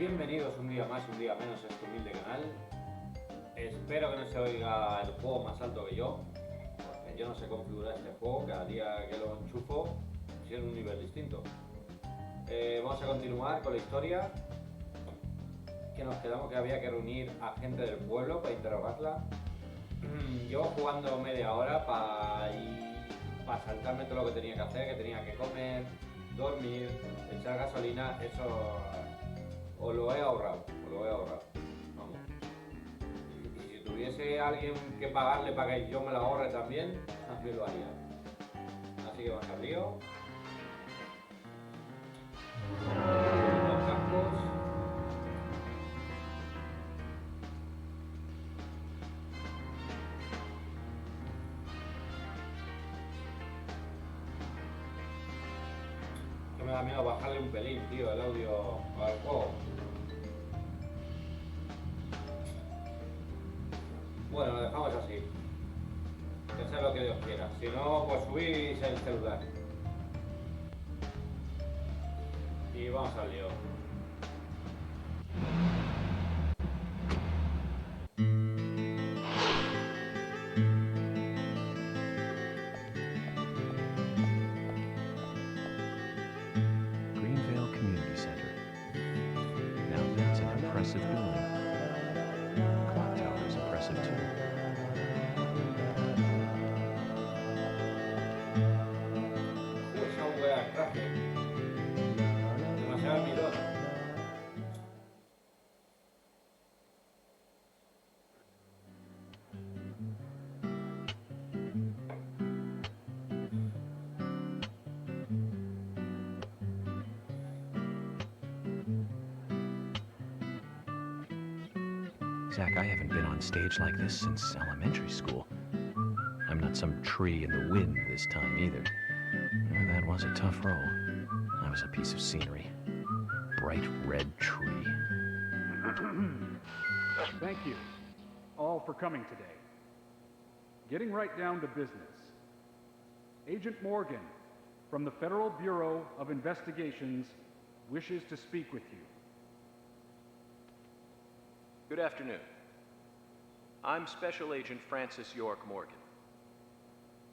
Bienvenidos un día más, un día menos a este humilde canal. Espero que no se oiga el juego más alto que yo, porque yo no sé configurar este juego, cada día que lo enchufo tiene un nivel distinto. Vamos a continuar con la historia, que nos quedamos que había que reunir a gente del pueblo para interrogarla. Llevo jugando media hora para saltarme todo lo que tenía que hacer, que tenía que comer, dormir, echar gasolina, eso os lo he ahorrado, vamos. Y si tuviese alguien que pagarle para que yo me lo ahorre también lo haría. Así que vamos al lío. Los cascos. Que me da miedo bajarle un pelín, tío, el audio al juego. Bueno, lo dejamos así. Que sea lo que Dios quiera. Si no, pues subís el celular. Y vamos al lío. Greenvale Community Center. Now that's an impressive building. Clock Tower is impressive too. Esa wea el traje. Demasiado almidón. Zach, I haven't been on stage like this since elementary school. I'm not some tree in the wind this time either. That was a tough role. I was a piece of scenery. Bright red tree. Thank you all for coming today. Getting right down to business. Agent Morgan from the Federal Bureau of Investigations wishes to speak with you. Good afternoon. I'm Special Agent Francis York Morgan.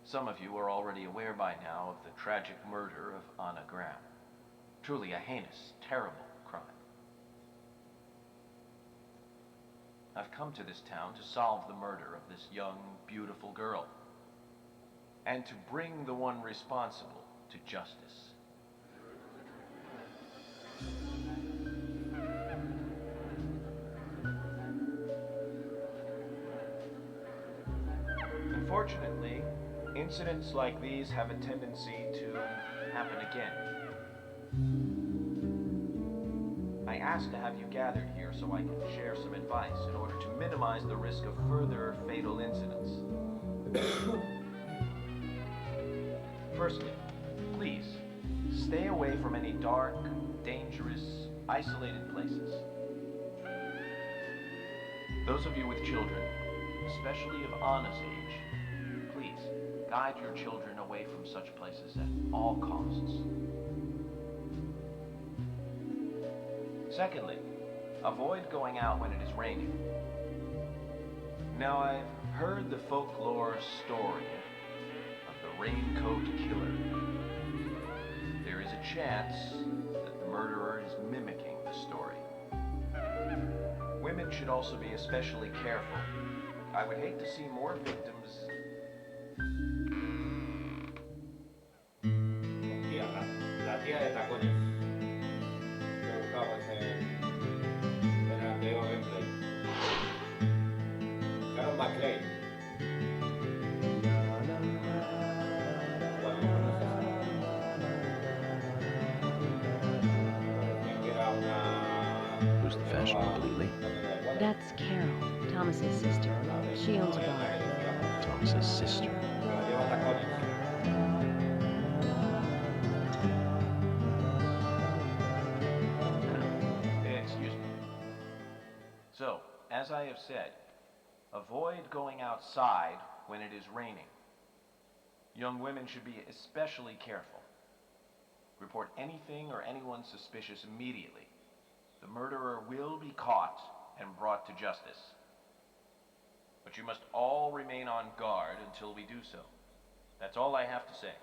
Some of you are already aware by now of the tragic murder of Anna Graham. Truly a heinous, terrible crime. I've come to this town to solve the murder of this young, beautiful girl, and to bring the one responsible to justice. Unfortunately, incidents like these have a tendency to happen again. I asked to have you gathered here so I can share some advice in order to minimize the risk of further fatal incidents. Firstly, please, stay away from any dark, dangerous, isolated places. Those of you with children, especially of Anna's age, please guide your children away from such places at all costs. Secondly, avoid going out when it is raining. Now, I've heard the folklore story of the raincoat killer. There is a chance that the murderer is mimicking the story. Women should also be especially careful. I would hate to see more victims. Hostia, la tía de tacones. Que buscamos en el anterior gameplay. Carol McClane. Bueno, no sé si. Parecía que era una. Lose the fashion completely. That's Carol, Thomas's sister. She owns a bar. Thomas's sister. Pero lleva tacones. Excuse me. So, as I have said, avoid going outside when it is raining. Young women should be especially careful. Report anything or anyone suspicious immediately. The murderer will be caught and brought to justice. But you must all remain on guard until we do so. That's all I have to say.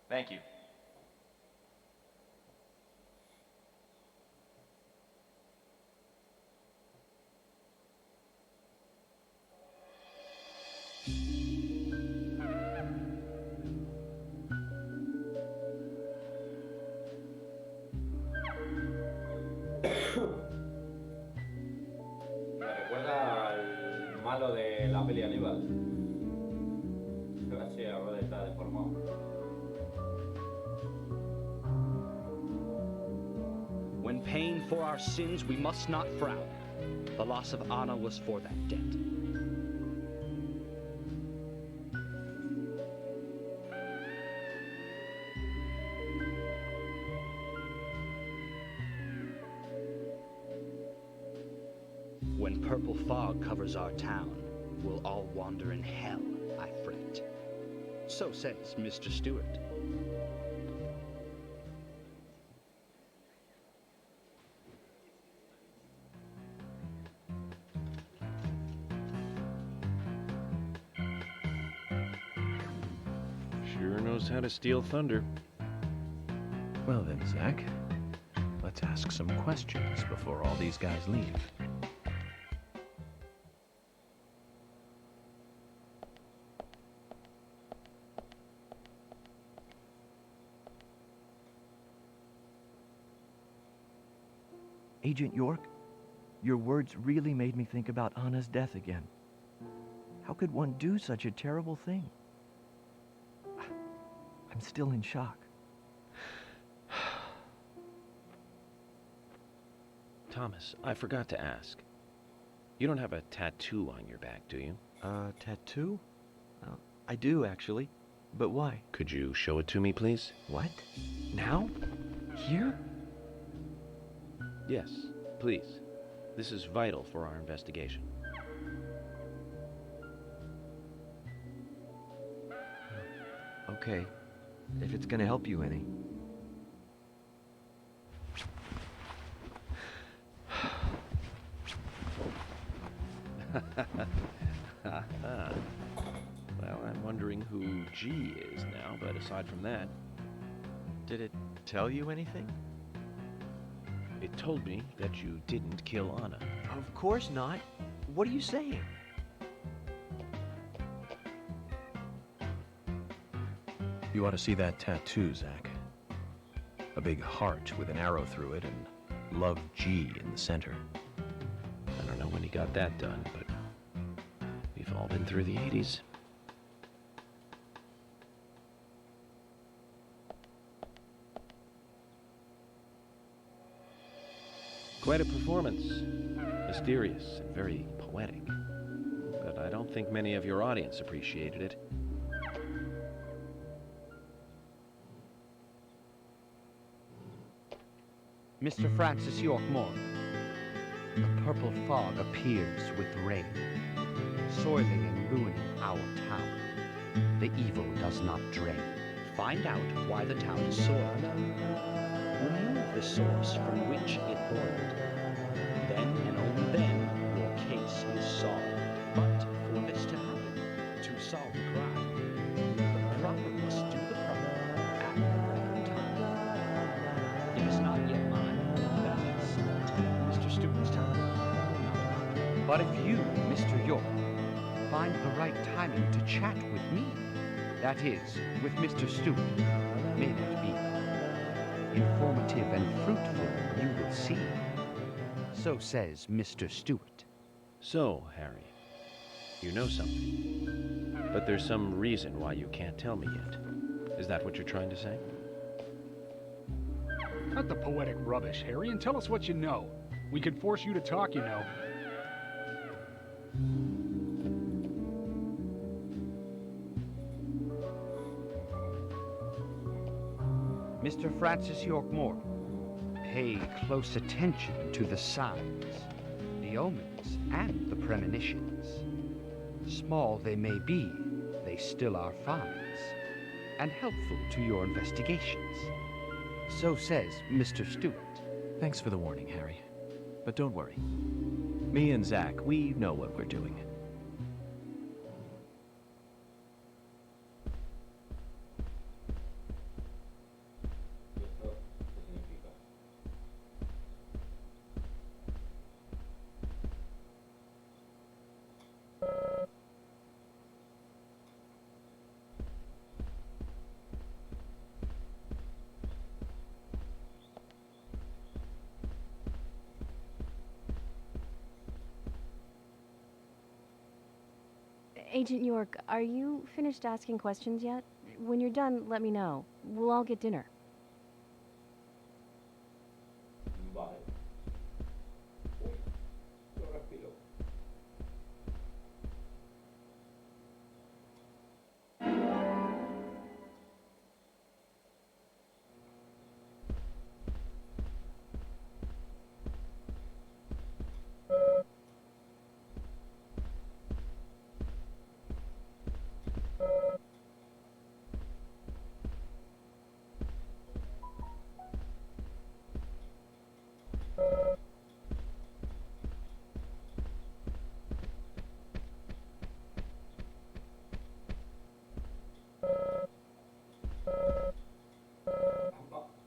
Thank you. Me recuerda al malo de la peli Aníbal. A ver si ahora está deformado. When paying for our sins, we must not frown. The loss of Anna was for that debt. When purple fog covers our town, we'll all wander in hell, I fret. So says Mr. Stewart. Sure knows how to steal thunder. Well then, Zach, let's ask some questions before all these guys leave. Agent York, your words really made me think about Anna's death again. How could one do such a terrible thing? I'm still in shock. Thomas, I forgot to ask. You don't have a tattoo on your back, do you? Tattoo? I do, actually. But why? Could you show it to me, please? What? Now? Here? Yes, please. This is vital for our investigation. Okay, if it's gonna help you any. Well, I'm wondering who G is now, but aside from that, Did it tell you anything? it told me that you didn't kill Anna. Of course not. What are you saying? You ought to see that tattoo, Zach. A big heart with an arrow through it and Love G in the center. I don't know when he got that done, but we've all been through the 80s. Quite a performance. Mysterious and very poetic. But I don't think many of your audience appreciated it. Mr. Francis York Moore. The purple fog appears with rain, soiling and ruining our town. The evil does not drain. Find out why the town is soiled. Remove the source from which it boiled. Then and only then your case is solved. But for this to happen, to solve the crime, the proper must do the proper at the right time. It is not yet mine. That is Mr. Stewart's time. Not mine. But if you, Mr. York, find the right timing to chat with me, that is, with Mr. Stewart, may that be informative and fruitful, you will see. So says Mr. Stewart. So, Harry, you know something. But there's some reason why you can't tell me yet. Is that what you're trying to say? Cut the poetic rubbish, Harry, and tell us what you know. We could force you to talk, you know. Mr. Francis York Moore, pay close attention to the signs, the omens, and the premonitions. Small they may be, they still are finds, and helpful to your investigations. So says Mr. Stewart. Thanks for the warning, Harry. But don't worry. Me and Zach, we know what we're doing. ¿Y esto qué significa? Agent York, are you finished asking questions yet? When you're done, let me know. We'll all get dinner. Vale. Uy, lo respiro.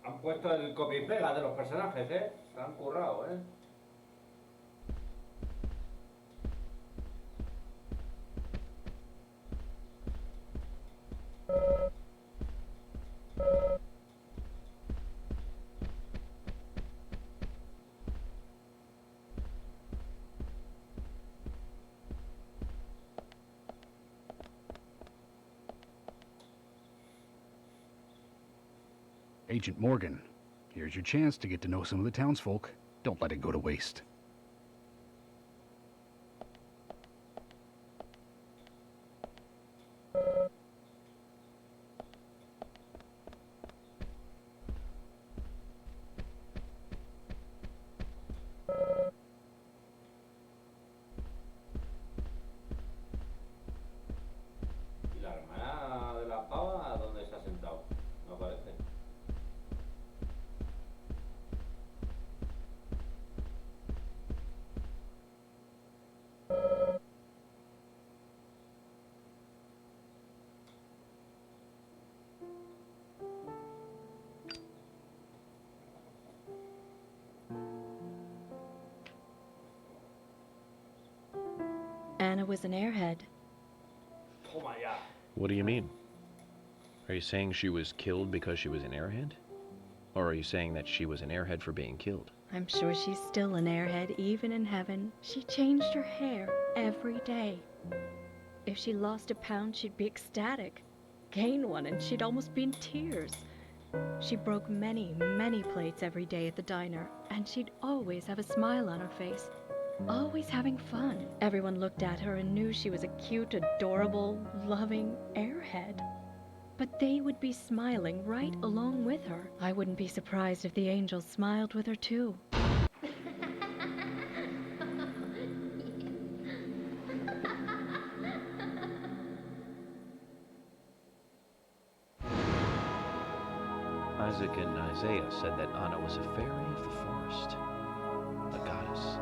Han puesto el copy y pega de los personajes, ¿eh? Se han currado, ¿eh? Agent Morgan, here's your chance to get to know some of the townsfolk. Don't let it go to waste. ¿Y la hermana de la pava dónde se ha sentado? No aparece. Anna was an airhead. Toma ya. What do you mean? Are you saying she was killed because she was an airhead? Or are you saying that she was an airhead for being killed? I'm sure she's still an airhead, even in heaven. She changed her hair every day. If she lost a pound, she'd be ecstatic. Gain one, and she'd almost be in tears. She broke many, many plates every day at the diner, and she'd always have a smile on her face. Always having fun. Everyone looked at her and knew she was a cute, adorable, loving airhead. But they would be smiling right along with her. I wouldn't be surprised if the angels smiled with her too. Isaac and Isaiah said that Anna was a fairy of the forest, a goddess.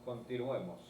Continuemos.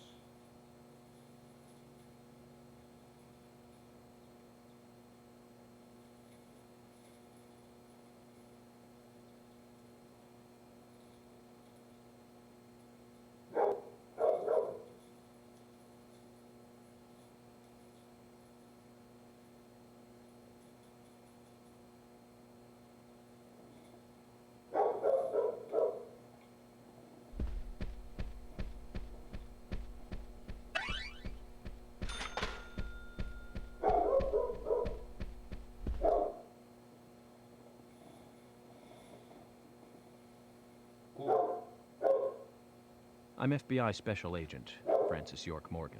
I'm FBI Special Agent Francis York Morgan.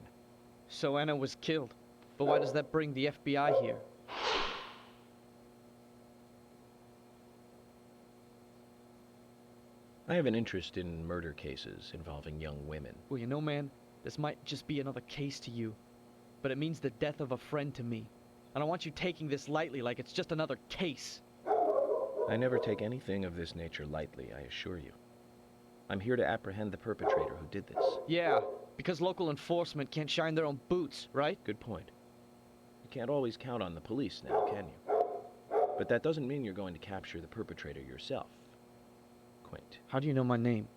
So Anna was killed. But why does that bring the FBI here? I have an interest in murder cases involving young women. Well, you know, man, this might just be another case to you. But it means the death of a friend to me. I don't want you taking this lightly like it's just another case. I never take anything of this nature lightly, I assure you. I'm here to apprehend the perpetrator who did this. Yeah, because local enforcement can't shine their own boots, right? Good point. You can't always count on the police now, can you? But that doesn't mean you're going to capture the perpetrator yourself. Quaint. How do you know my name?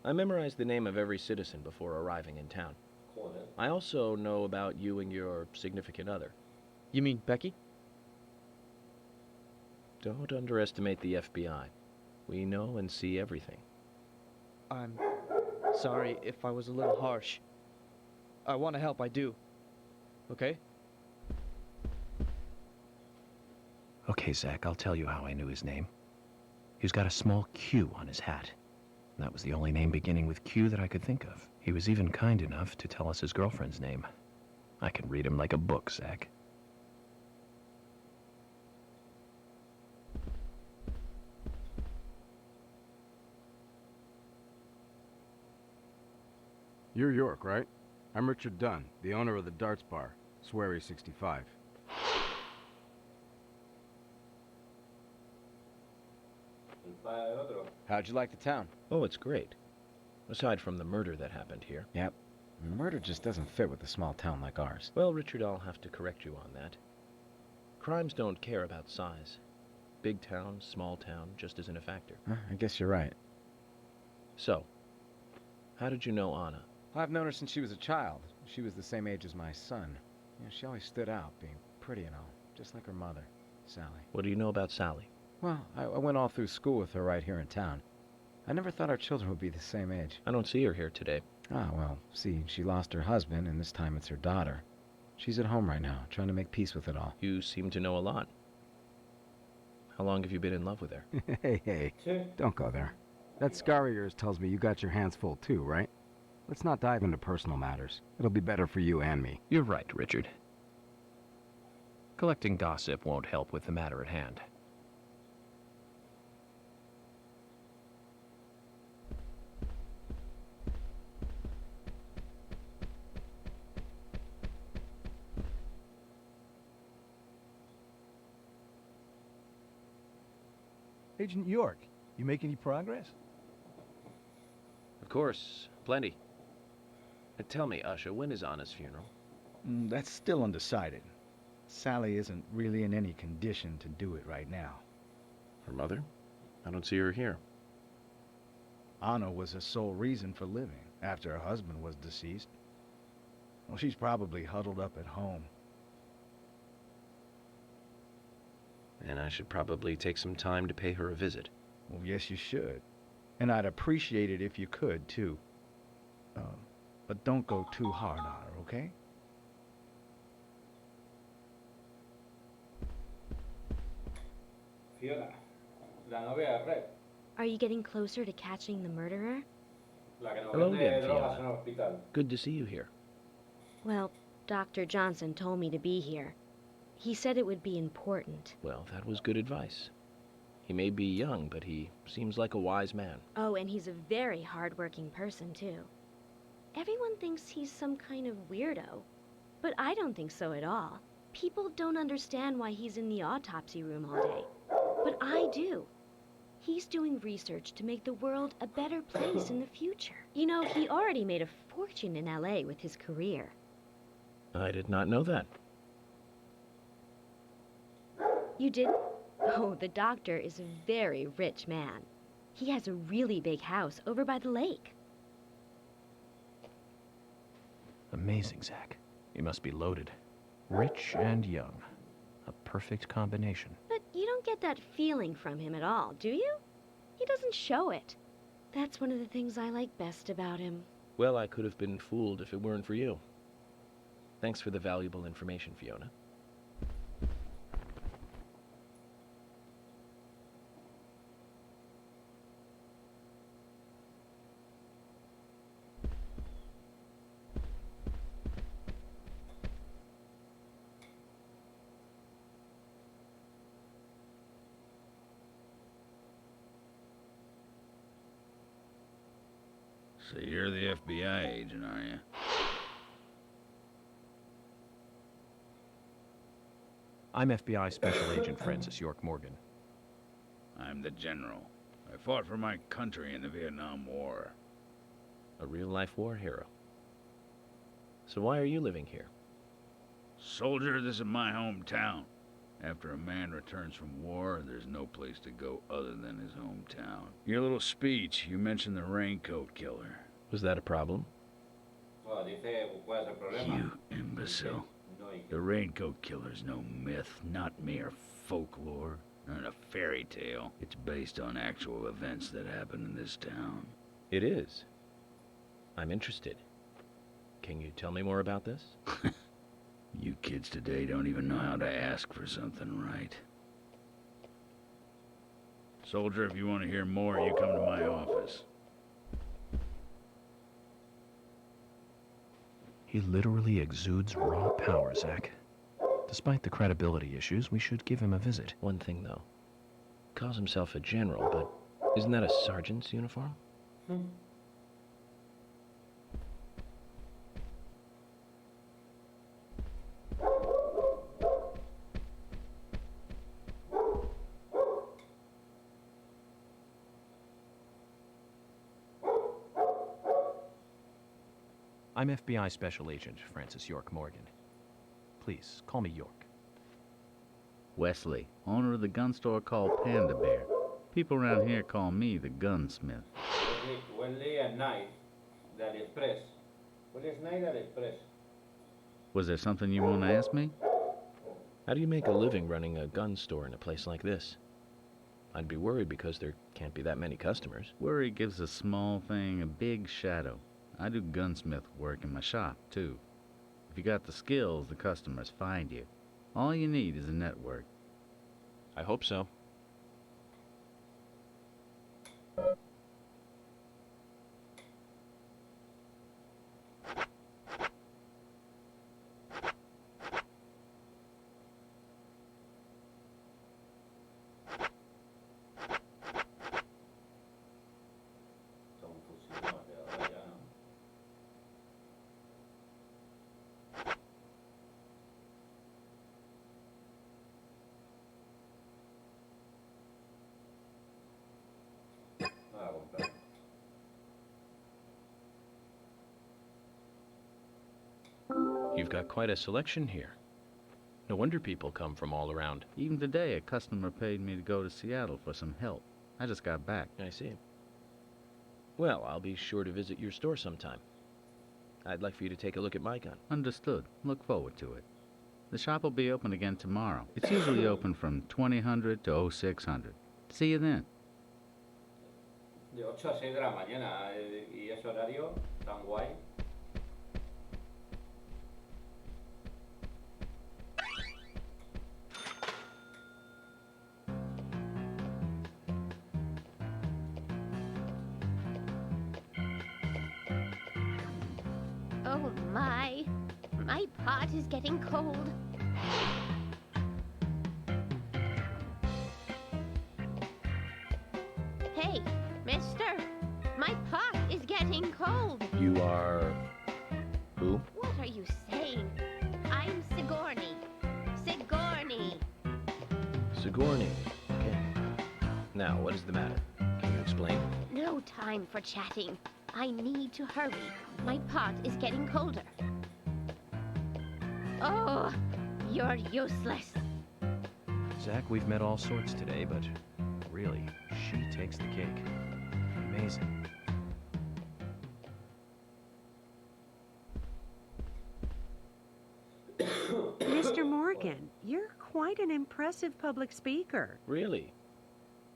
I memorized the name of every citizen before arriving in town. I also know about you and your significant other. You mean Becky? Don't underestimate the FBI. We know and see everything. I'm sorry if I was a little harsh. I want to help, I do. Okay? Okay, Zach, I'll tell you how I knew his name. He's got a small Q on his hat. That was the only name beginning with Q that I could think of. He was even kind enough to tell us his girlfriend's name. I can read him like a book, Zach. You're York, right? I'm Richard Dunn, the owner of the Darts Bar, Swery 65. How'd you like the town? Oh, it's great. Aside from the murder that happened here. Yep. Murder just doesn't fit with a small town like ours. Well, Richard, I'll have to correct you on that. Crimes don't care about size. Big town, small town, just isn't a factor. I guess you're right. So, how did you know Anna? I've known her since she was a child. She was the same age as my son. You know, she always stood out, being pretty and all, just like her mother, Sally. What do you know about Sally? Well, I went all through school with her right here in town. I never thought our children would be the same age. I don't see her here today. Ah, well, see, she lost her husband, and this time it's her daughter. She's at home right now, trying to make peace with it all. You seem to know a lot. How long have you been in love with her? Hey, don't go there. That scar of yours tells me you got your hands full too, right? Let's not dive into personal matters. It'll be better for you and me. You're right, Richard. Collecting gossip won't help with the matter at hand. Agent York, you make any progress? Of course, plenty. Tell me, Usha, when is Anna's funeral? That's still undecided. Sally isn't really in any condition to do it right now. Her mother? I don't see her here. Anna was her sole reason for living after her husband was deceased. Well, she's probably huddled up at home. And I should probably take some time to pay her a visit. Well, yes, you should. And I'd appreciate it if you could, too. But don't go too hard on her, okay? Fiona, la novia de Fred. Are you getting closer to catching the murderer? La que nos Hello vende again, drogas en el Fiona. hospital. Good to see you here. Well, Dr. Johnson told me to be here. He said it would be important. Well, that was good advice. He may be young, but he seems like a wise man. Oh, and he's a very hard-working person, too. Everyone thinks he's some kind of weirdo, but I don't think so at all. People don't understand why he's in the autopsy room all day, but I do. He's doing research to make the world a better place in the future. You know, he already made a fortune in LA with his career. I did not know that. You didn't? Oh, the doctor is a very rich man. He has a really big house over by the lake. Amazing, Zach. You must be loaded. Rich and young. A perfect combination. But you don't get that feeling from him at all, do you? He doesn't show it. That's one of the things I like best about him. Well, I could have been fooled if it weren't for you. Thanks for the valuable information, Fiona. So you're the FBI agent, are you? I'm FBI Special Agent Francis York Morgan. I'm the general. I fought for my country in the Vietnam War. A real-life war hero. So why are you living here? Soldier, this is my hometown. After a man returns from war, there's no place to go other than his hometown. Your little speech, you mentioned the raincoat killer. Was that a problem? Bueno, dice, ¿cuál es el problema? You imbecile. The raincoat killer's no myth, not mere folklore, not a fairy tale. It's based on actual events that happened in this town. It is. I'm interested. Can you tell me more about this? You kids today don't even know how to ask for something right. Soldier, if you want to hear more, you come to my office. He literally exudes raw power, Zach. Despite the credibility issues, we should give him a visit. One thing, though. Calls himself a general, but isn't that a sergeant's uniform? I'm FBI Special Agent Francis York Morgan. Please, call me York. Wesley, owner of the gun store called Panda Bear. People around here call me the gunsmith. Wesley at night, the AliExpress. Wesley at night, AliExpress. Was there something you want to ask me? How do you make a living running a gun store in a place like this? I'd be worried because there can't be that many customers. Worry gives a small thing a big shadow. I do gunsmith work in my shop, too. If you got the skills, the customers find you. All you need is a network. I hope so. You've got quite a selection here. No wonder people come from all around. Even today, a customer paid me to go to Seattle for some help. I just got back. I see. Well, I'll be sure to visit your store sometime. I'd like for you to take a look at my gun. Understood. Look forward to it. The shop will be open again tomorrow. It's usually open from 2000 to 0600. See you then. De 8 a 6 de la mañana, y ese horario tan guay. Oh my pot is getting cold. Hey, mister, my pot is getting cold. You are... who? What are you saying? I'm Sigourney. Sigourney. Sigourney. Okay. Now, what is the matter? Can you explain? No time for chatting. I need to hurry. My pot is getting colder. Oh, you're useless. Zach, we've met all sorts today, but really, she takes the cake. Amazing. Mr. Morgan, you're quite an impressive public speaker. Really?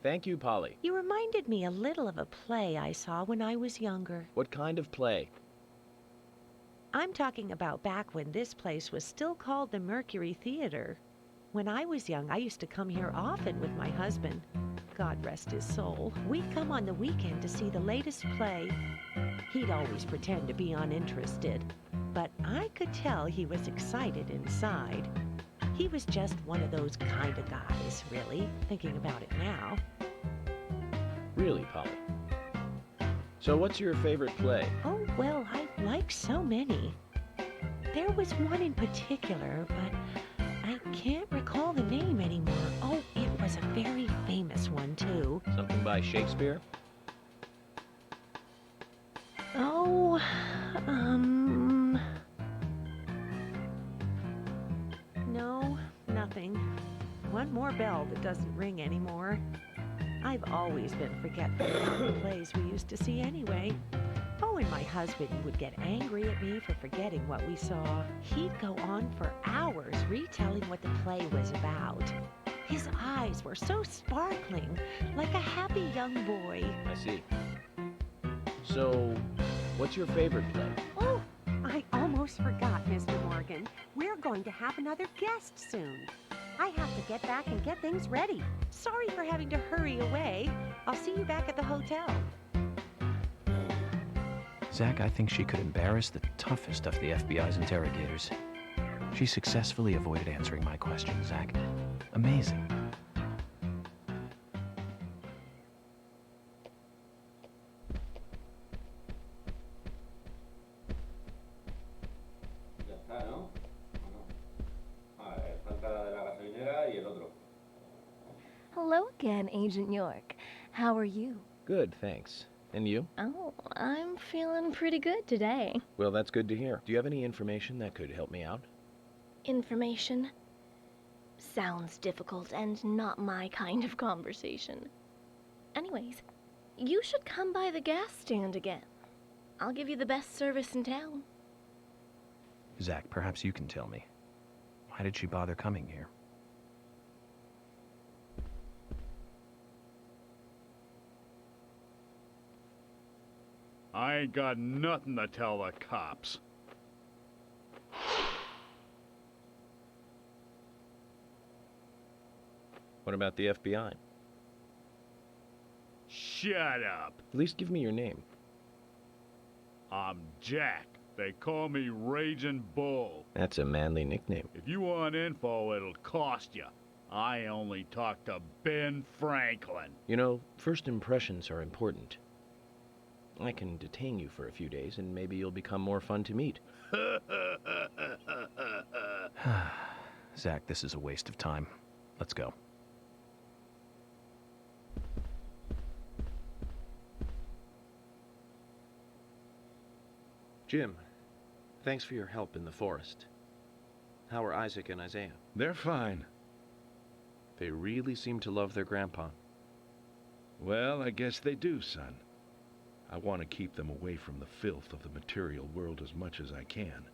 Thank you, Polly. You reminded me a little of a play I saw when I was younger. What kind of play? I'm talking about back when this place was still called the Mercury Theater. When I was young, I used to come here often with my husband. God rest his soul. We'd come on the weekend to see the latest play. He'd always pretend to be uninterested, but I could tell he was excited inside. He was just one of those kind of guys, really, thinking about it now. Really, Polly? So what's your favorite play? Oh, well, I like so many. There was one in particular, but I can't recall the name anymore. Oh, it was a very famous one, too. Something by Shakespeare? Oh, no, nothing. One more bell that doesn't ring anymore. I've always been forgetful about the plays we used to see anyway. Oh, and my husband would get angry at me for forgetting what we saw. He'd go on for hours retelling what the play was about. His eyes were so sparkling, like a happy young boy. I see. So, what's your favorite play? Oh, I almost forgot, Mr. Morgan. We're going to have another guest soon. I have to get back and get things ready. Sorry for having to hurry away. I'll see you back at the hotel. Zach, I think she could embarrass the toughest of the FBI's interrogators. She successfully avoided answering my question, Zach. Amazing. Ya está, ¿no? ¿O no? A ver, falta la de la gasolinera y el otro. Hello again, Agent York. How are you? Good, thanks. And you? Oh, I'm feeling pretty good today. Well, that's good to hear. Do you have any information that could help me out? Information? Sounds difficult and not my kind of conversation. Anyways, you should come by the gas stand again. I'll give you the best service in town. Zach, perhaps you can tell me. Why did she bother coming here? I ain't got nothing to tell the cops. What about the FBI? Shut up. At least give me your name. I'm Jack. They call me Raging Bull. That's a manly nickname. If you want info, it'll cost you. I only talk to Ben Franklin. You know, first impressions are important. I can detain you for a few days, and maybe you'll become more fun to meet. Zach, this is a waste of time. Let's go. Jim, thanks for your help in the forest. How are Isaac and Isaiah? They're fine. They really seem to love their grandpa. Well, I guess they do, son. I want to keep them away from the filth of the material world as much as I can.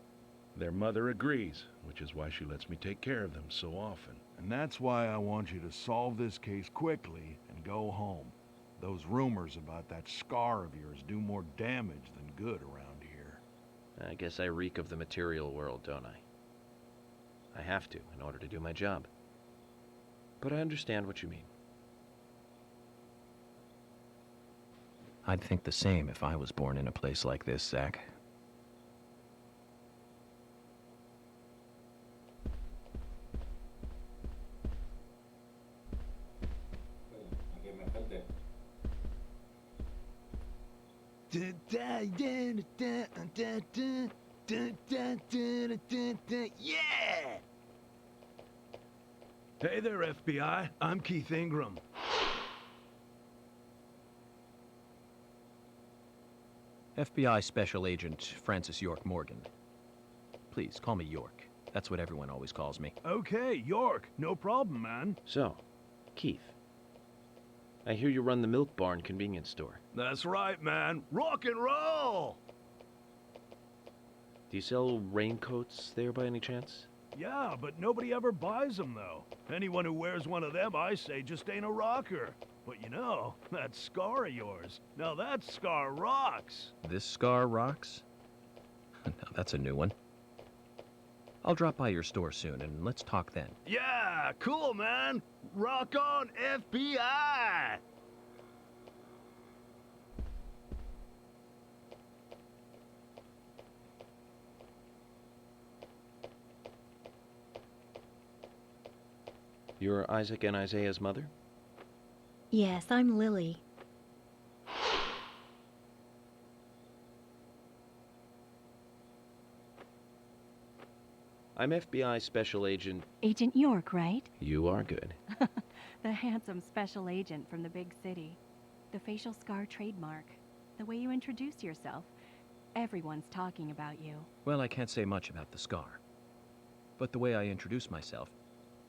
Their mother agrees, which is why she lets me take care of them so often. And that's why I want you to solve this case quickly and go home. Those rumors about that scar of yours do more damage than good around here. I guess I reek of the material world, don't I? I have to in order to do my job. But I understand what you mean. I'd think the same if I was born in a place like this, Zach. Yeah! Hey there, FBI. I'm Keith Ingram. FBI Special Agent Francis York Morgan. Please, call me York. That's what everyone always calls me. Okay, York. No problem, man. So, Keith, I hear you run the Milk Barn convenience store. That's right, man. Rock and roll! Do you sell raincoats there by any chance? Yeah, but nobody ever buys them, though. Anyone who wears one of them, I say, just ain't a rocker. But you know, that scar of yours, now that scar rocks. This scar rocks? Now that's a new one. I'll drop by your store soon, and let's talk then. Yeah, cool, man. Rock on, FBI! You're Isaac and Isaiah's mother? Yes, I'm Lily. I'm FBI Special Agent... Agent York, right? You are good. The handsome special agent from the big city. The facial scar trademark. The way you introduce yourself. Everyone's talking about you. Well, I can't say much about the scar. But the way I introduce myself,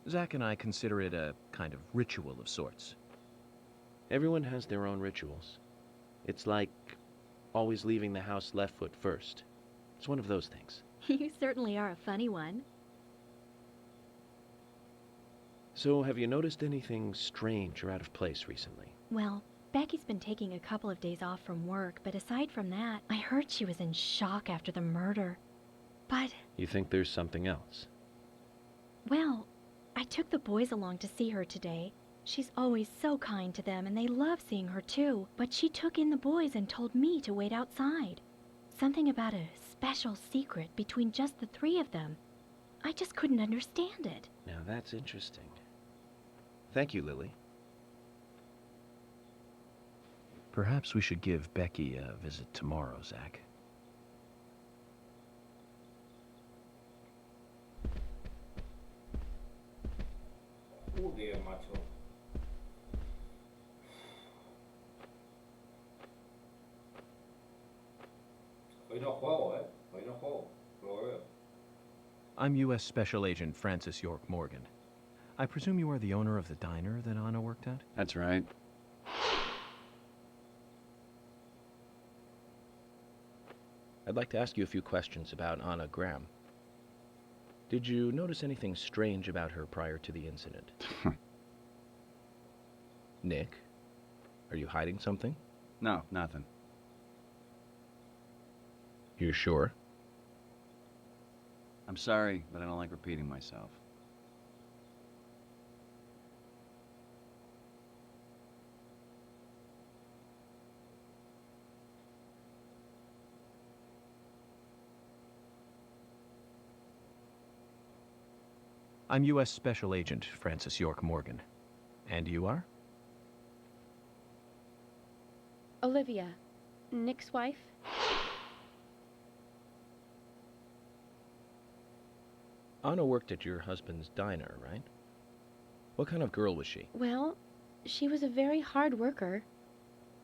Zach and I consider it a kind of ritual of sorts. Everyone has their own rituals. It's like always leaving the house left foot first. It's one of those things. You certainly are a funny one. So, have you noticed anything strange or out of place recently? Well, Becky's been taking a couple of days off from work, but aside from that, I heard she was in shock after the murder. But, You think there's something else? well, I took the boys along to see her today. She's always so kind to them, and they love seeing her too. But she took in the boys and told me to wait outside. Something about a special secret between just the three of them. I just couldn't understand it. Now that's interesting. Thank you, Lily. Perhaps we should give Becky a visit tomorrow, Zach. Joder, macho. Hoy no juego, ¿eh? Hoy no juego. Lo veo. I'm U.S. Special Agent Francis York Morgan. I presume you are the owner of the diner that Anna worked at? That's right. I'd like to ask you a few questions about Anna Graham. Did you notice anything strange about her prior to the incident? Nick, are you hiding something? No, nothing. You're sure? I'm sorry, but I don't like repeating myself. I'm U.S. Special Agent Francis York Morgan. And you are? Olivia, Nick's wife. Anna worked at your husband's diner, right? What kind of girl was she? Well, she was a very hard worker.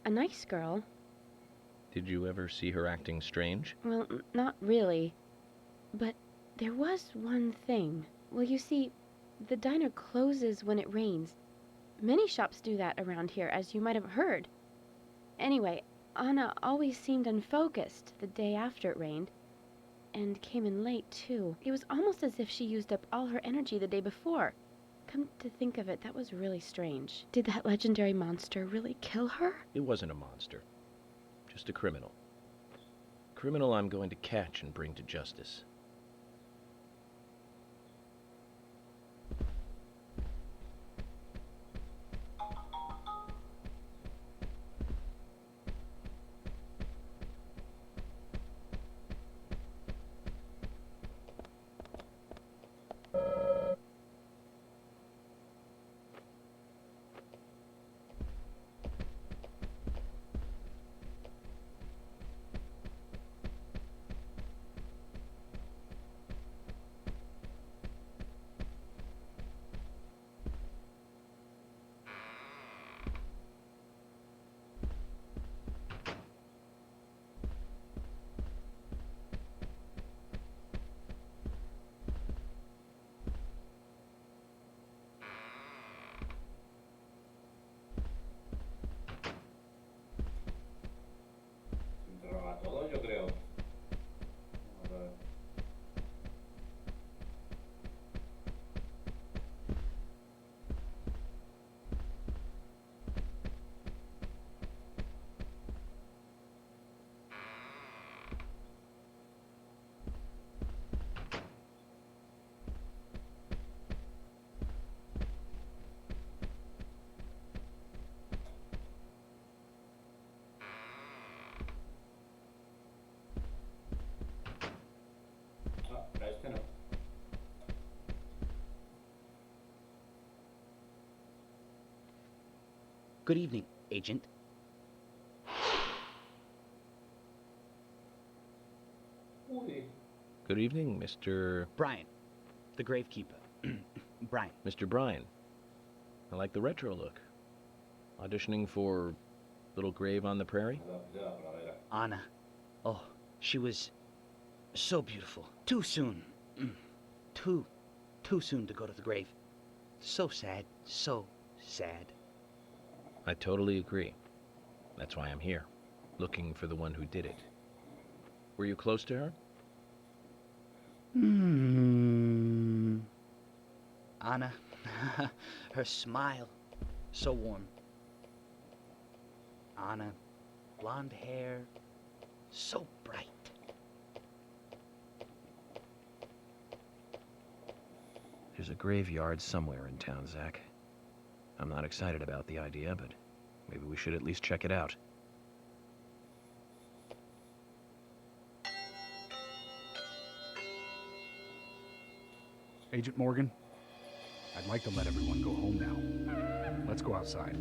A nice girl. Did you ever see her acting strange? Well, not really. But there was one thing. Well, you see, the diner closes when it rains. Many shops do that around here, as you might have heard. Anyway, Anna always seemed unfocused the day after it rained. And came in late, too. It was almost as if she used up all her energy the day before. Come to think of it, that was really strange. Did that legendary monster really kill her? It wasn't a monster. Just a criminal. Criminal I'm going to catch and bring to justice. Interroga todo, yo creo. A ver. Ah, para este no. Good evening, Agent. Uy. Good evening, Mr. Brian. The gravekeeper. Brian. Mr. Bryan. I like the retro look. Auditioning for Little Grave on the Prairie? Anna. Oh, she was so beautiful. Too soon. Too soon to go to the grave. So sad. So sad. I totally agree. That's why I'm here, looking for the one who did it. Were you close to her? Anna. Her smile. So warm. Anna. Blonde hair. So bright. There's a graveyard somewhere in town, Zach. I'm not excited about the idea, but maybe we should at least check it out. Agent Morgan, I'd like to let everyone go home now. Let's go outside.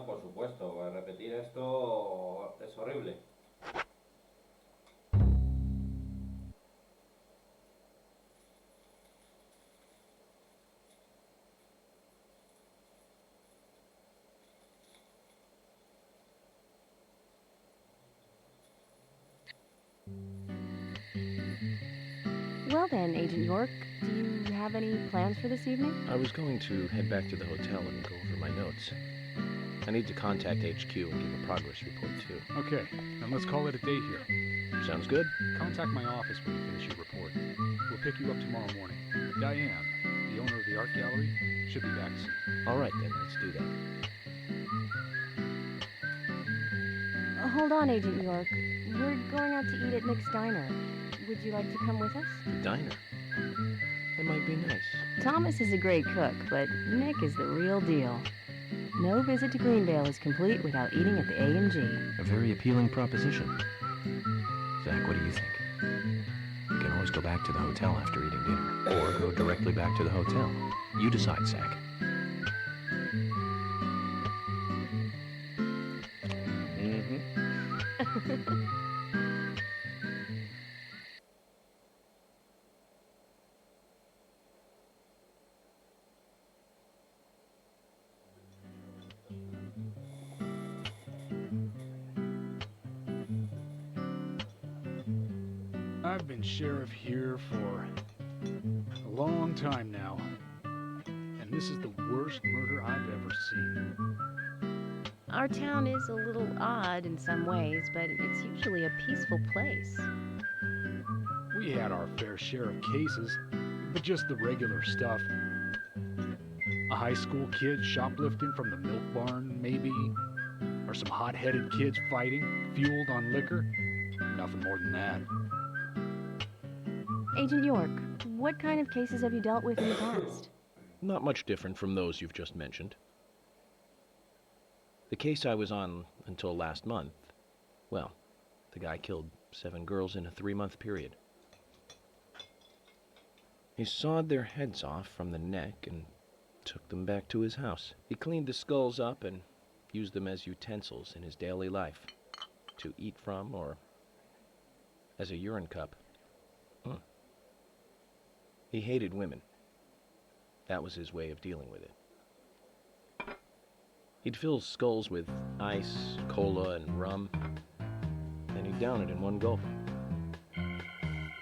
Por supuesto, repetir esto es horrible. Well then, Agent York, do you have any plans for this evening? I was going to head back to the hotel and go over my notes. I need to contact HQ and give a progress report, too. Okay, then let's call it a day here. Sounds good. Contact my office when you finish your report. We'll pick you up tomorrow morning. Diane, the owner of the art gallery, should be back soon. All right, then, let's do that. Hold on, Agent York. We're going out to eat at Nick's Diner. Would you like to come with us? The diner? That might be nice. Thomas is a great cook, but Nick is the real deal. No visit to Greenvale is complete without eating at the A&G. A very appealing proposition. Zach, what do you think? We can always go back to the hotel after eating dinner, or go directly back to the hotel. You decide, Zach. I've been sheriff here for a long time now, and this is the worst murder I've ever seen. Our town is a little odd in some ways, but it's usually a peaceful place. We had our fair share of cases, but just the regular stuff. A high school kid shoplifting from the milk barn, maybe? Or some hot-headed kids fighting, fueled on liquor? Nothing more than that. Agent York, what kind of cases have you dealt with in the past? Not much different from those you've just mentioned. The case I was on until last month, well, the guy killed 7 girls in a 3-month period. He sawed their heads off from the neck and took them back to his house. He cleaned the skulls up and used them as utensils in his daily life, to eat from or as a urine cup. He hated women. That was his way of dealing with it. He'd fill skulls with ice, cola, and rum, then he'd down it in one gulp.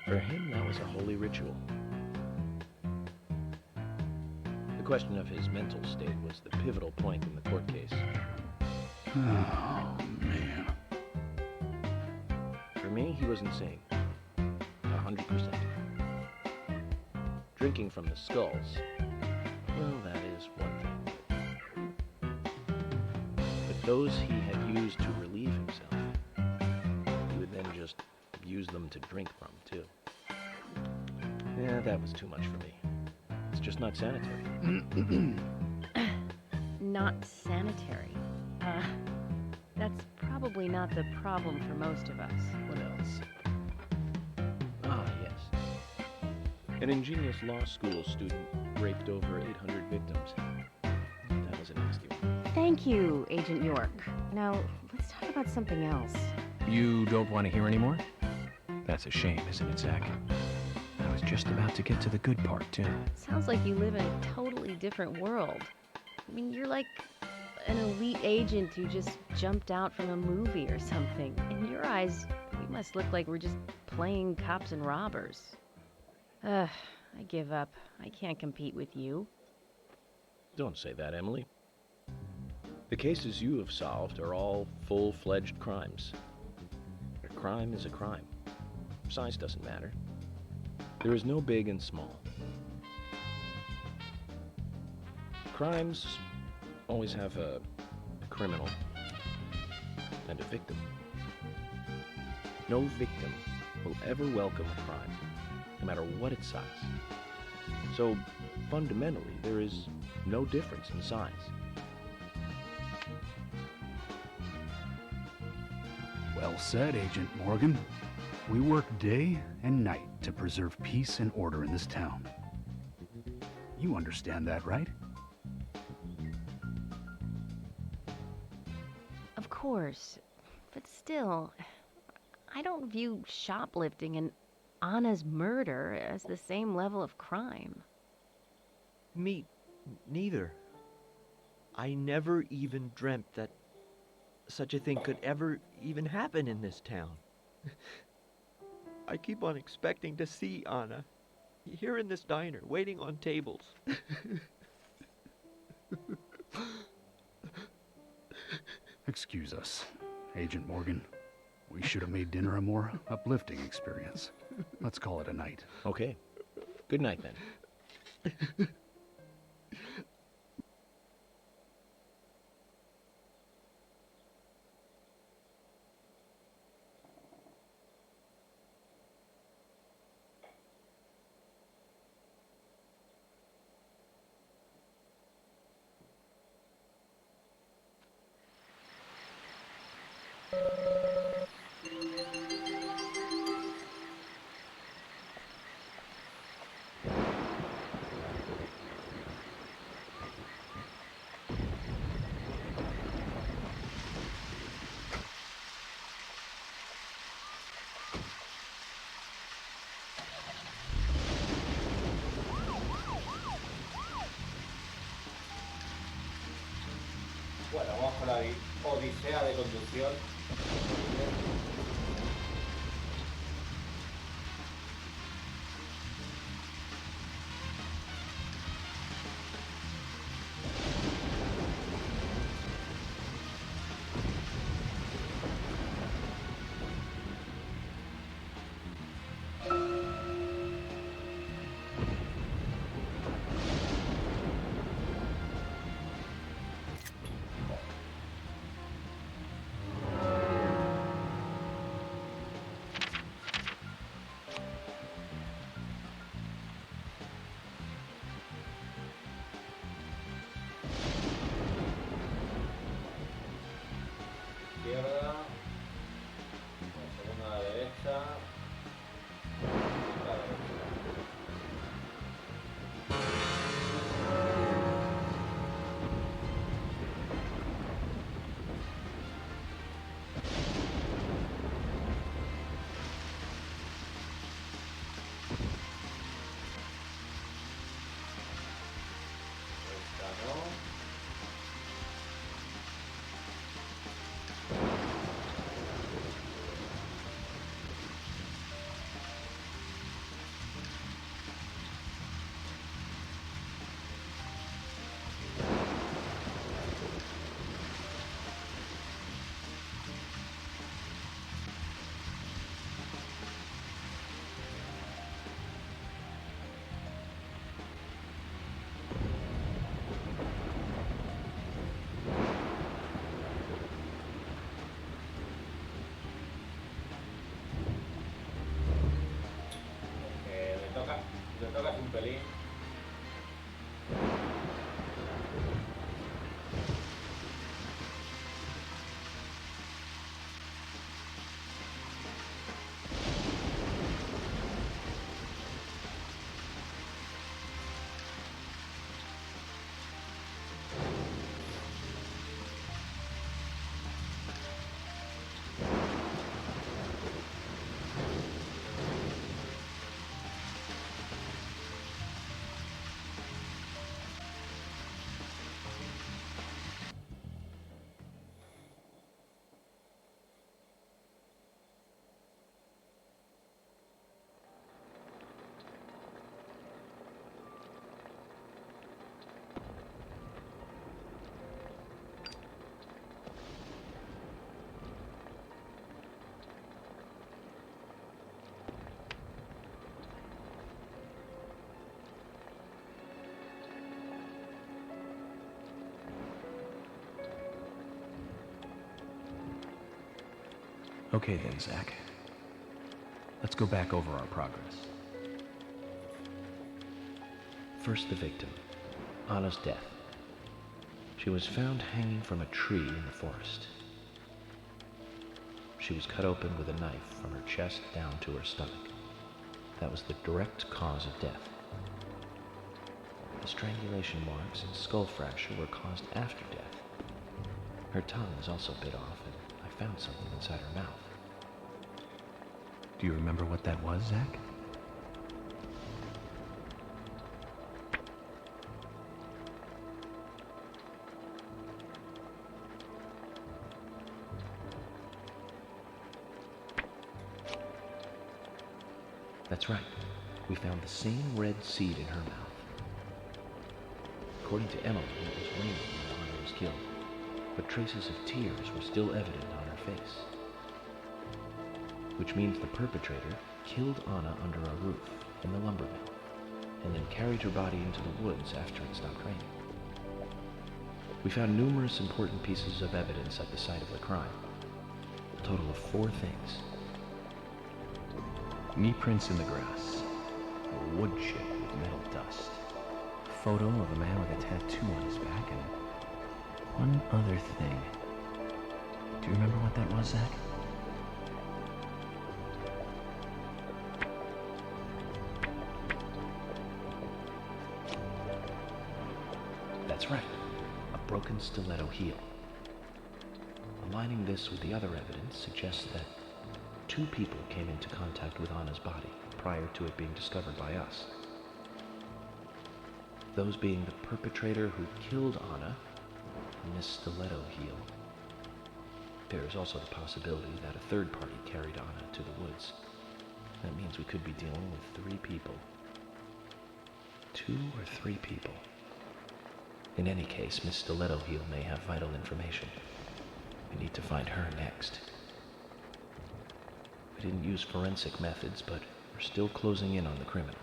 For him, that was a holy ritual. question of his mental state was the pivotal point in the court case. Oh, man. For me, he was insane. 100%. Drinking from the skulls, well, that is one thing. But those he had used to relieve himself, he would then just use them to drink from, too. Yeah, that was too much for me. It's just not sanitary. Not sanitary. That's probably not the problem for most of us. What else? Ah, yes. An ingenious law school student raped over 800 victims. That was a nasty one. Thank you, Agent York. Now, let's talk about something else. You don't want to hear anymore? That's a shame, isn't it, Zach? I was just about to get to the good part, too. Sounds like you live in a totally different world. I mean, you're like an elite agent who just jumped out from a movie or something. In your eyes, we must look like we're just playing cops and robbers. I give up. I can't compete with you. Don't say that, Emily. The cases you have solved are all full-fledged crimes. A crime is a crime. Size doesn't matter. There is no big and small. Crimes always have a criminal and a victim. No victim will ever welcome a crime, no matter what its size. So, fundamentally, there is no difference in size. Well said, Agent Morgan. We work day and night to preserve peace and order in this town. You understand that, right? Of course. But still, I don't view shoplifting and Anna's murder as the same level of crime. Me neither. I never even dreamt that such a thing could ever even happen in this town. I keep on expecting to see Anna here in this diner, waiting on tables. Excuse us, Agent Morgan. We should have made dinner a more uplifting experience. Let's call it a night. Okay. Good night, then. Bueno, vamos con la odisea de conducción. Okay then, Zach. Let's go back over our progress. First, the victim, Anna's death. She was found hanging from a tree in the forest. She was cut open with a knife from her chest down to her stomach. That was the direct cause of death. The strangulation marks and skull fracture were caused after death. Her tongue was also bit off, and I found something inside her mouth. Do you remember what that was, Zach? That's right. We found the same red seed in her mouth. According to Emily, it was raining when Anna was killed, but traces of tears were still evident on her face. Which means the perpetrator killed Anna under a roof in the lumber mill, and then carried her body into the woods after it stopped raining. We found numerous important pieces of evidence at the site of the crime. A total of 4 things. Knee prints in the grass, a wood chip with metal dust, a photo of a man with a tattoo on his back, and one other thing. Do you remember what that was, Zach? That's right, a broken stiletto heel. Aligning this with the other evidence suggests that 2 people came into contact with Anna's body prior to it being discovered by us. Those being the perpetrator who killed Anna and Miss Stiletto Heel. There is also the possibility that a third party carried Anna to the woods. That means we could be dealing with 3 people. 2 or 3 people. In any case, Miss Stiletto Heel may have vital information. We need to find her next. We didn't use forensic methods, but we're still closing in on the criminal.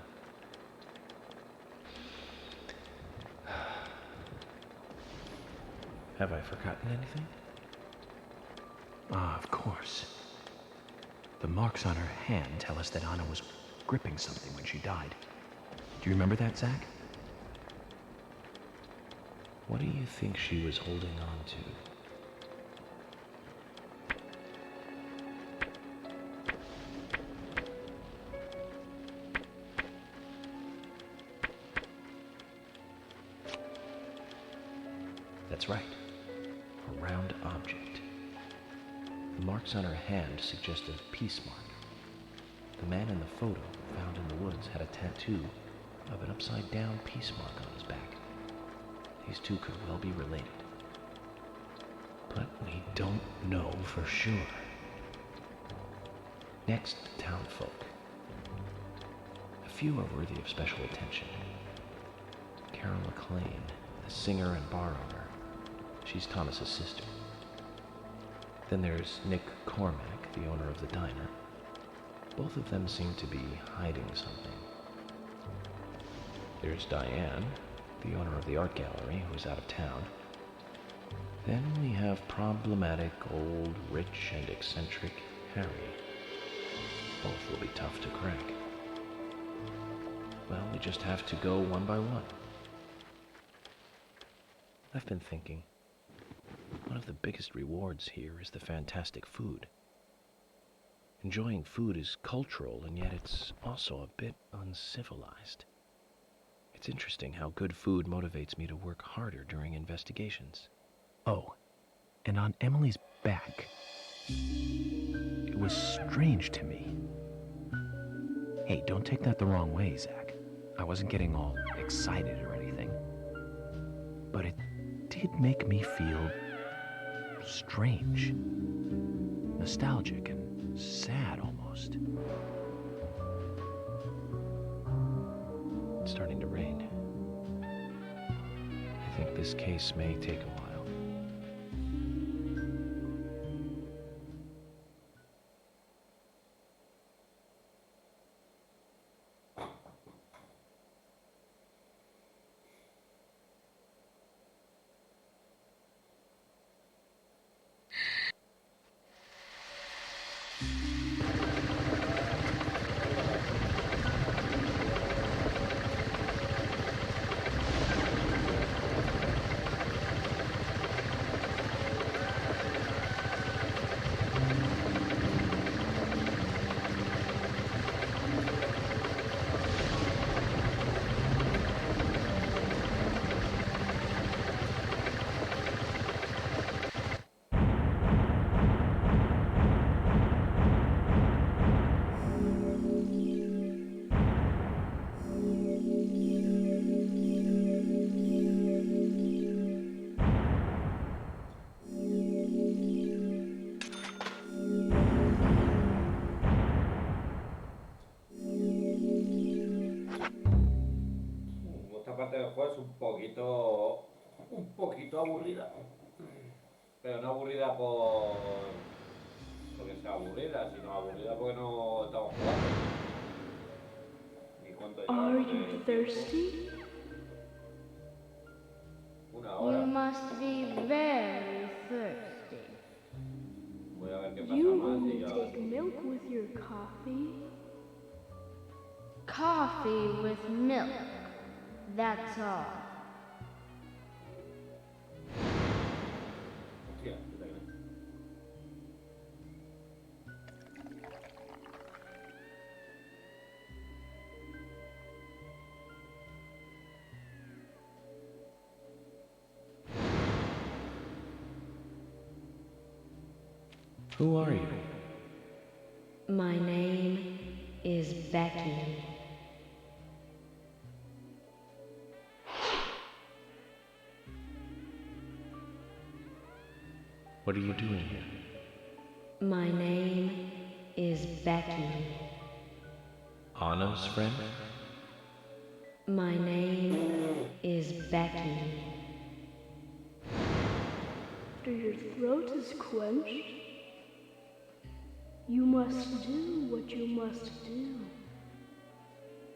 Have I forgotten anything? Ah, of course. The marks on her hand tell us that Anna was gripping something when she died. Do you remember that, Zach? What do you think she was holding on to? That's right. A round object. The marks on her hand suggest a peace mark. The man in the photo found in the woods had a tattoo of an upside-down peace mark on his back. These 2 could well be related. But we don't know for sure. Next, the townfolk. A few are worthy of special attention. Carol McLean, the singer and bar owner. She's Thomas's sister. Then there's Nick Cormack, the owner of the diner. Both of them seem to be hiding something. There's Diane, the owner of the art gallery, who's out of town. Then we have problematic, old, rich, and eccentric Harry. Both will be tough to crack. Well, we just have to go one by one. I've been thinking, one of the biggest rewards here is the fantastic food. Enjoying food is cultural, and yet it's also a bit uncivilized. It's interesting how good food motivates me to work harder during investigations. Oh, and on Emily's back, it was strange to me. Hey, don't take that the wrong way, Zach. I wasn't getting all excited or anything. But it did make me feel strange. Nostalgic and sad almost. It's starting to rain. I think this case may take a while. juego es un poquito aburrida. Pero no aburrida porque sea aburrida, sino aburrida porque no estamos jugando. Ni cuánto Are llevamos you de thirsty? una hora. You must be very thirsty. Voy a ver qué pasa You más y only ya. take milk with your coffee? Coffee with milk. That's all. Hostia, ¿qué te crees? Who are you? My name is Becky. What are you doing here? My name is Becky. Anna's friend? My name is Becky. After your throat is quenched, you must do what you must do.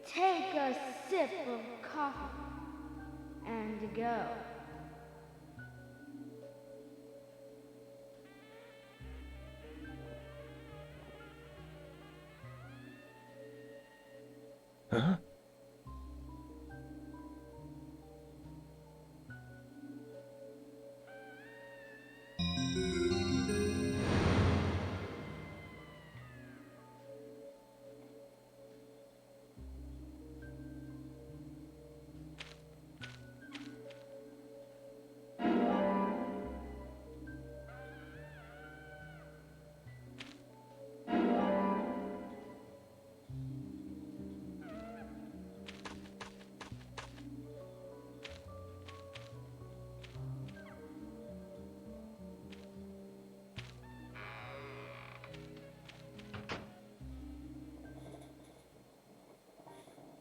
Take a sip of coffee and go. Huh?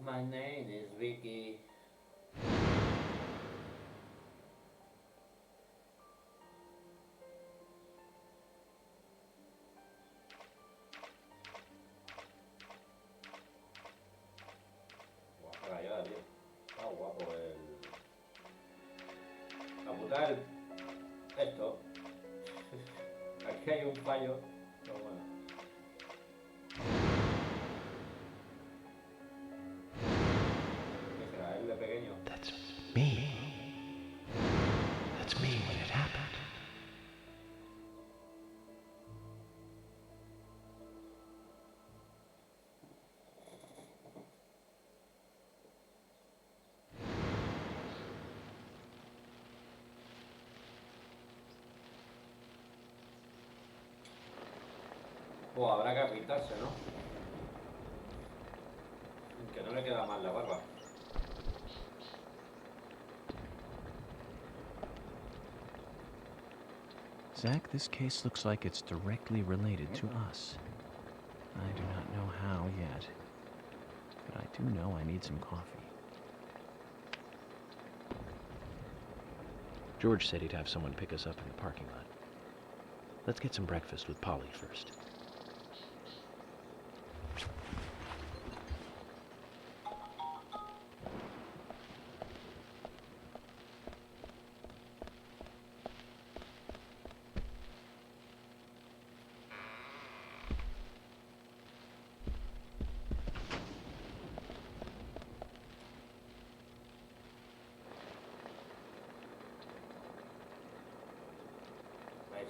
My name is Vicky. Guapa ya, tío. Está guapo el... La puta esto. Aquí hay un fallo. Pero bueno. ¿Qué será? ¿El de pequeño? That's me. That's me when it happened. O habrá que afeitarse, ¿no? Que no le queda mal la barba. Zach, this case looks like it's directly related to us. I do not know how yet, but I do know I need some coffee. George said he'd have someone pick us up in the parking lot. Let's get some breakfast with Polly first.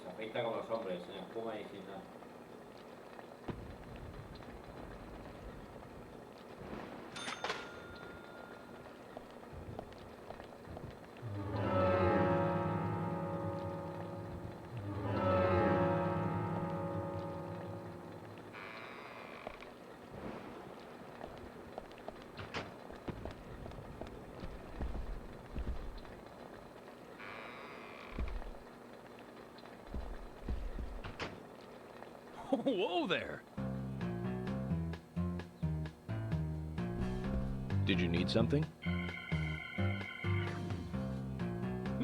Se afeita como los hombres, sin espuma y sin nada. Whoa there! Did you need something?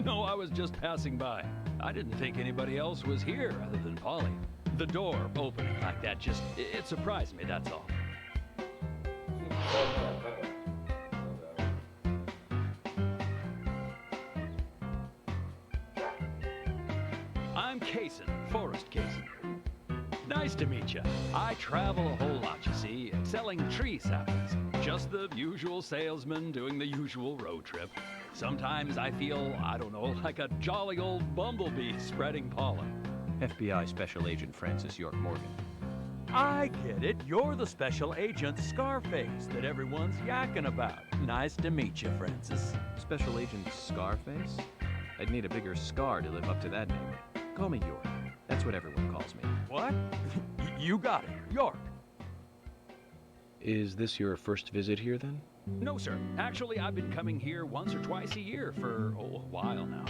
No, I was just passing by. I didn't think anybody else was here other than Polly. The door opening like that it surprised me, that's all. I'm Kaysen, Forrest Kaysen. Nice to meet you. I travel a whole lot, you see, selling tree saplings. Just the usual salesman doing the usual road trip. Sometimes I feel, I don't know, like a jolly old bumblebee spreading pollen. FBI Special Agent Francis York Morgan. I get it. You're the special agent Scarface that everyone's yakking about. Nice to meet you, Francis. Special Agent Scarface? I'd need a bigger scar to live up to that name. Call me York. That's what everyone calls me. What? You got it. York. Is this your first visit here, then? No, sir. Actually, I've been coming here once or twice a year for, a while now.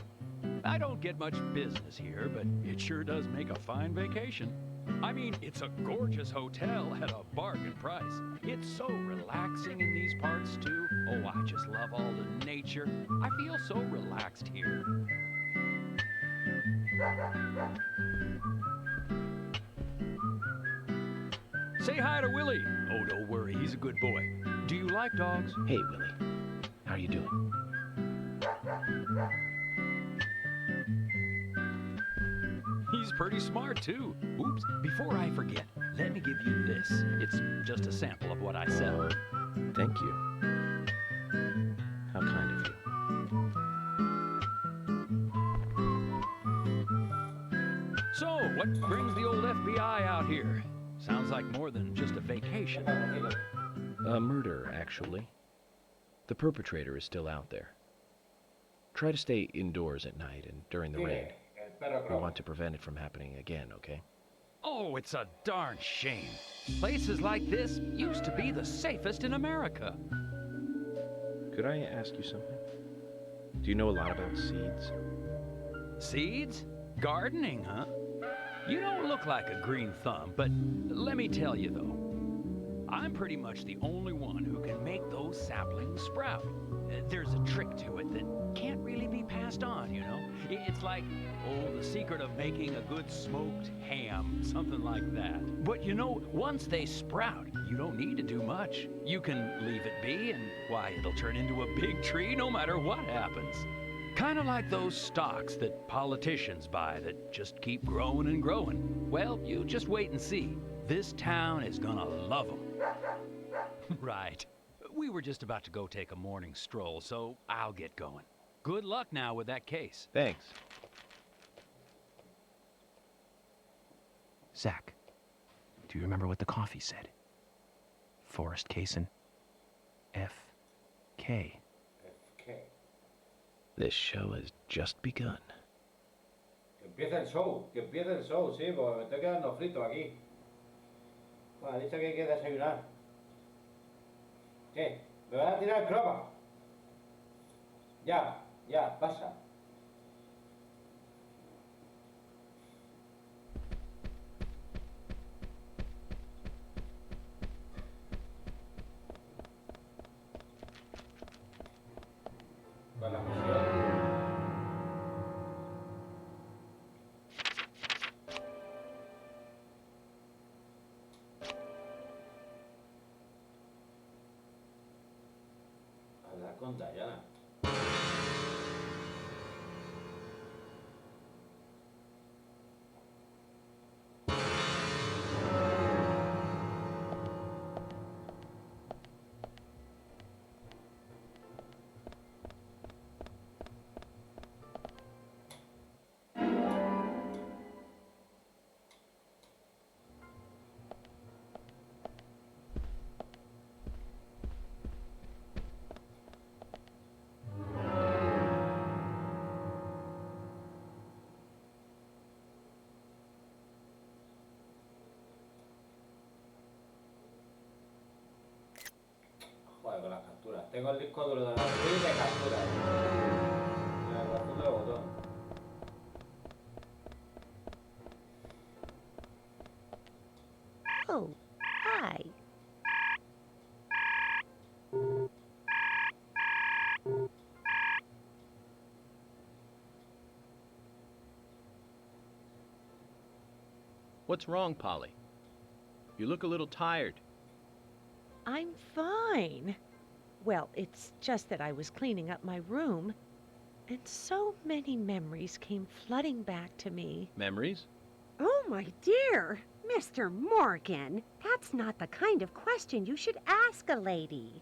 I don't get much business here, but it sure does make a fine vacation. I mean, it's a gorgeous hotel at a bargain price. It's so relaxing in these parts, too. Oh, I just love all the nature. I feel so relaxed here. Say hi to Willie. Oh, don't worry, he's a good boy. Do you like dogs? Hey, Willie. How you doing? He's pretty smart, too. Oops, before I forget, let me give you this. It's just a sample of what I sell. Thank you. How kind of you. So, what brings the old FBI out here? Sounds like more than just a vacation. A murder, actually. The perpetrator is still out there. Try to stay indoors at night and during the rain. We want to prevent it from happening again, okay? Oh, it's a darn shame. Places like this used to be the safest in America. Could I ask you something? Do you know a lot about seeds? Seeds? Gardening, huh? You don't look like a green thumb, but let me tell you though, I'm pretty much the only one who can make those saplings sprout. There's a trick to it that can't really be passed on, you know? It's like, the secret of making a good smoked ham, something like that. But you know, once they sprout, you don't need to do much. You can leave it be and, why, it'll turn into a big tree no matter what happens. Kind of like those stocks that politicians buy that just keep growing and growing. Well, you just wait and see. This town is gonna love them. Right. We were just about to go take a morning stroll, so I'll get going. Good luck now with that case. Thanks. Zach, do you remember what the coffee said? Forrest Kaysen. F.K. F.K. This show has just begun. Que empiece el show, sí, porque me estoy quedando frito aquí. Bueno, ha dicho que hay que desayunar. ¿Qué? ¿Me van a tirar el croma? Ya, pasa. Con la música. Hablar con Diana. Joder, con las capturas. Tengo el disco duro de la serie de capturas. La razón del botón. Oh, hi. What's wrong, Polly? You look a little tired. I'm fine. Well, it's just that I was cleaning up my room, and so many memories came flooding back to me. Memories? Oh, my dear! Mr. Morgan, that's not the kind of question you should ask a lady.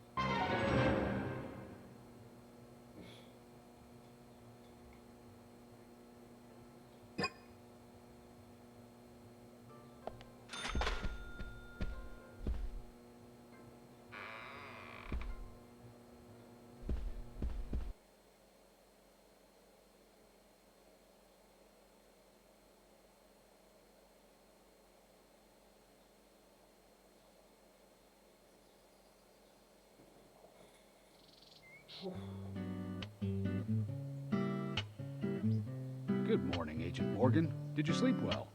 Good morning, Agent Morgan. Did you sleep well?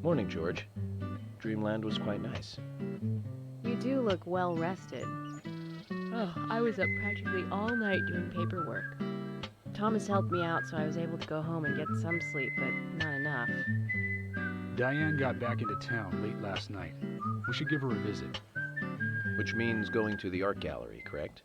Morning, George. Dreamland was quite nice. You do look well rested. Oh, I was up practically all night doing paperwork. Thomas helped me out, so I was able to go home and get some sleep, but not enough. Diane got back into town late last night. We should give her a visit. Which means going to the art gallery, correct?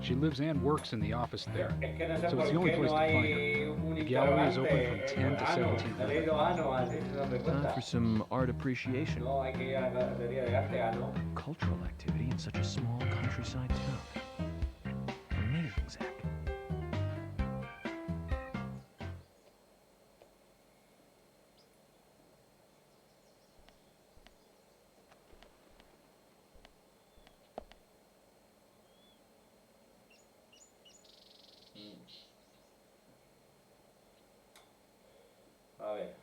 She lives and works in the office there, Es que no sé so por it's the only qué place no to find hay her. un The gallery is open interrogante. from 10 to Ano, 1700. he leído ano antes, no me Time cuenta. for some art appreciation. No, hay que ir a la galería de arte, ano. Cultural activity in such a small countryside town. Amazing, Zach. A ver.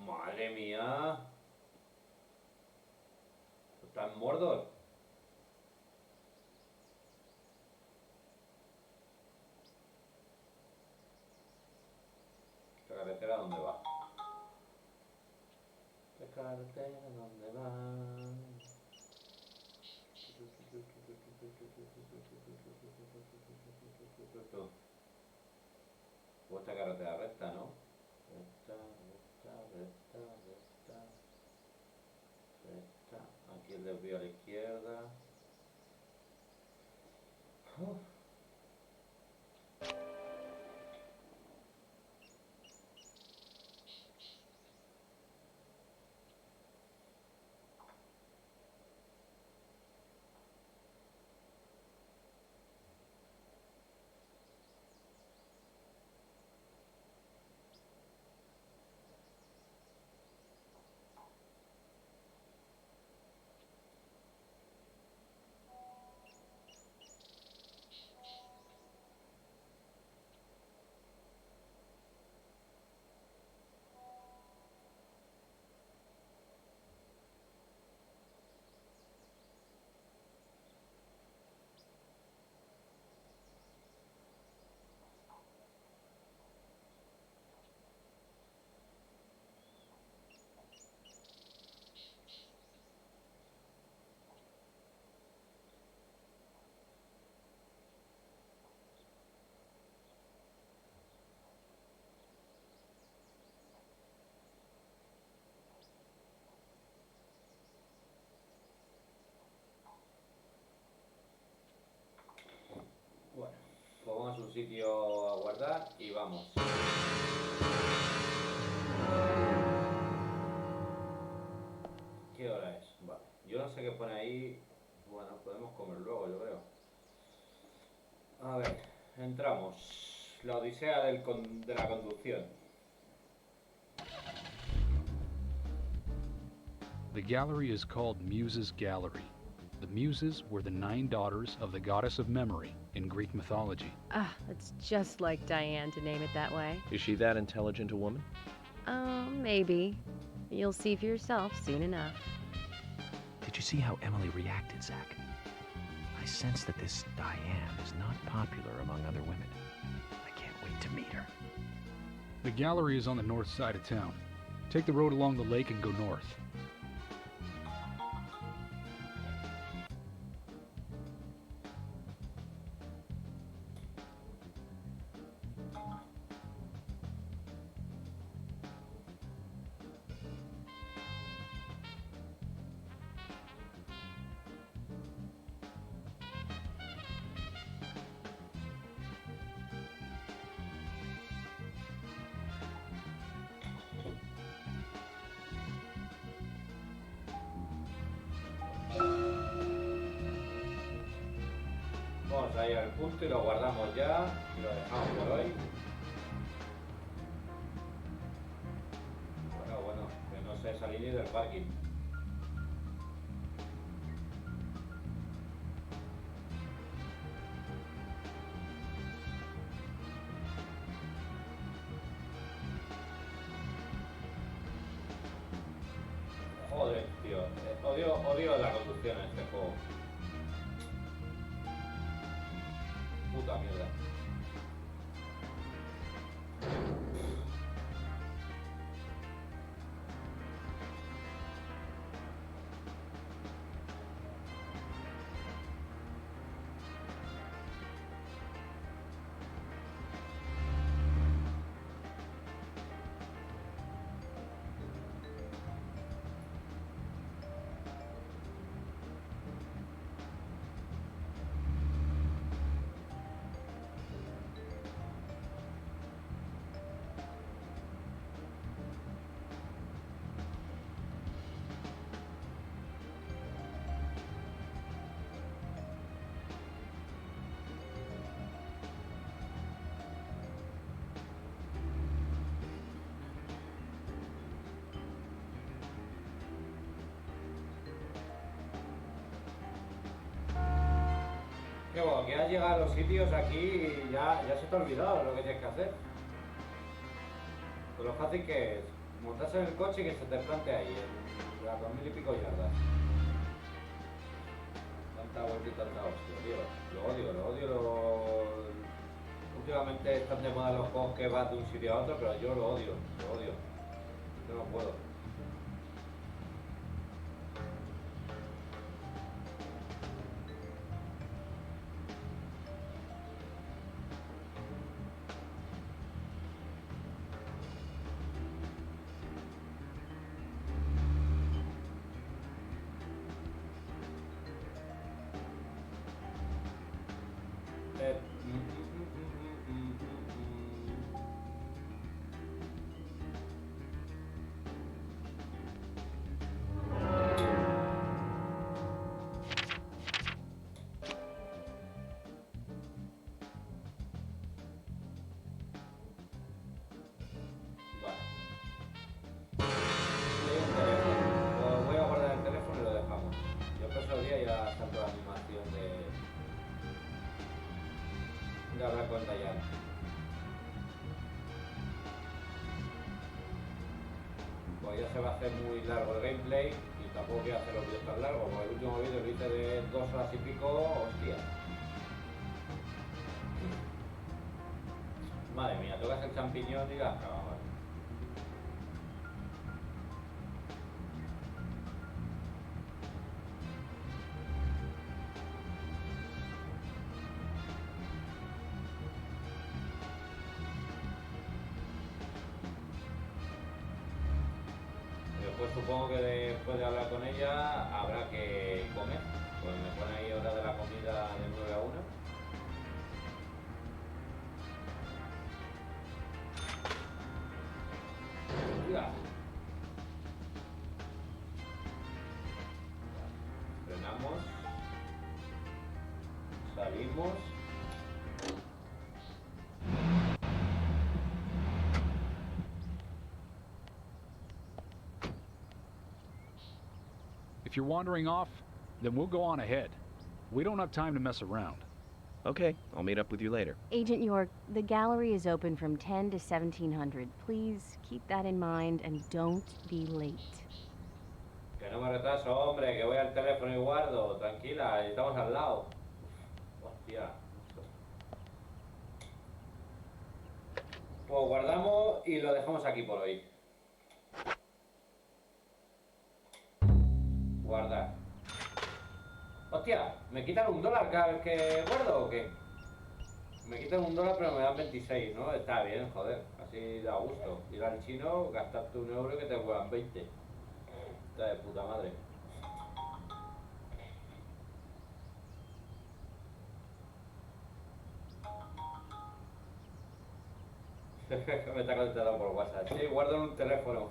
Madre mía. ¿Está en Mordor? ¿Esta carretera dónde va? ¿Esta carretera dónde va? O esta carretera recta, ¿no? Recta, recta, recta, recta. Recta. Aquí el desvío a la izquierda. Uf. Bueno, pues vamos a un sitio a guardar y vamos. ¿Qué hora es? Vale. Yo no sé qué pone ahí. Bueno, podemos comer luego, yo creo. A ver, entramos. La odisea de la conducción. The gallery is called Muses Gallery. The Muses were the 9 daughters of the goddess of memory in Greek mythology. Ah, it's just like Diane to name it that way. Is she that intelligent a woman? Maybe. You'll see for yourself soon enough. Did you see how Emily reacted, Zach? I sense that this Diane is not popular among other women. I can't wait to meet her. The gallery is on the north side of town. Take the road along the lake and go north. Vamos a ir al punto y lo guardamos ya y lo dejamos por hoy. Bueno, que no se salir ni del parking. Joder, tío, odio la conducción en este juego. Puta mierda. Que bueno, que has llegado a los sitios aquí y ya se te ha olvidado lo que tienes que hacer. Pues lo fácil que es montarse en el coche y que se te plante ahí, en las 2000 y pico yardas. Tanta vuelta y tanta hostia, tío. Lo odio. Últimamente están de moda los juegos que vas de un sitio a otro, pero yo lo odio. Yo no puedo. Voy a guardar el teléfono y lo dejamos. Yo el próximo día ya salto la animación de hablar con Diane. Pues ya se va a hacer muy largo el gameplay y tampoco quiero hacer los vídeos tan largos, porque el último vídeo lo hice de 2 horas y pico, hostia. Madre mía, tocas el champiñón y la acabas. Pues supongo que después de hablar con ella habrá que comer. Pues me pone ahí hora de la comida de 9 a 1. Hostia. Frenamos. Salimos. If you're wandering off, then we'll go on ahead. We don't have time to mess around. Okay, I'll meet up with you later. Agent York, the gallery is open from 10 to 1700. Please keep that in mind and don't be late. Que no me retraso, hombre, que voy al teléfono y guardo. Tranquila, estamos al lado. Hostia. Pues guardamos y lo dejamos aquí por hoy. Guardar. Hostia, ¿me quitan $1 cada vez que guardo o qué? Me quitan $1 pero me dan 26, ¿no? Está bien, joder, así da gusto. Ir al chino, gastarte €1 y que te vuelvan 20. Está de puta madre. Me está contestando por WhatsApp. Sí, guardo en un teléfono.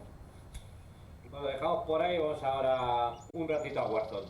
Lo dejamos por ahí, vamos ahora un ratito a Warzone.